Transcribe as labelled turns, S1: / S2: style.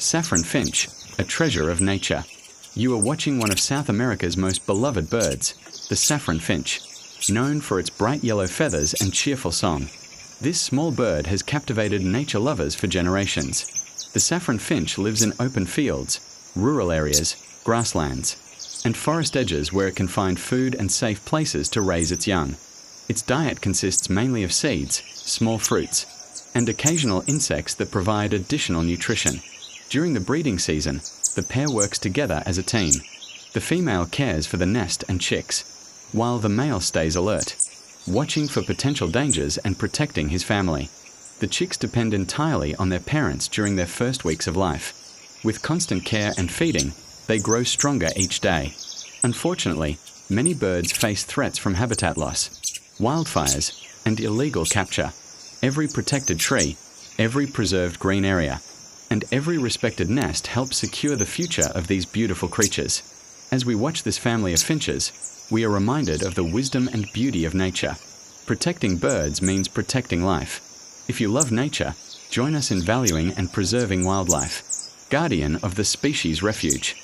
S1: Saffron finch, a treasure of nature. You are watching one of South America's most beloved birds, the saffron finch, known for its bright yellow feathers and cheerful song. This small bird has captivated nature lovers for generations. The saffron finch lives in open fields, rural areas, grasslands, and forest edges where it can find food and safe places to raise its young. Its diet consists mainly of seeds, small fruits, and occasional insects that provide additional nutrition. During the breeding season, the pair works together as a team. The female cares for the nest and chicks, while the male stays alert, watching for potential dangers and protecting his family. The chicks depend entirely on their parents during their first weeks of life. With constant care and feeding, they grow stronger each day. Unfortunately, many birds face threats from habitat loss, wildfires, and illegal capture. Every protected tree, every preserved green area, and every respected nest helps secure the future of these beautiful creatures. As we watch this family of finches, we are reminded of the wisdom and beauty of nature. Protecting birds means protecting life. If you love nature, join us in valuing and preserving wildlife. Guardian of the species Refuge.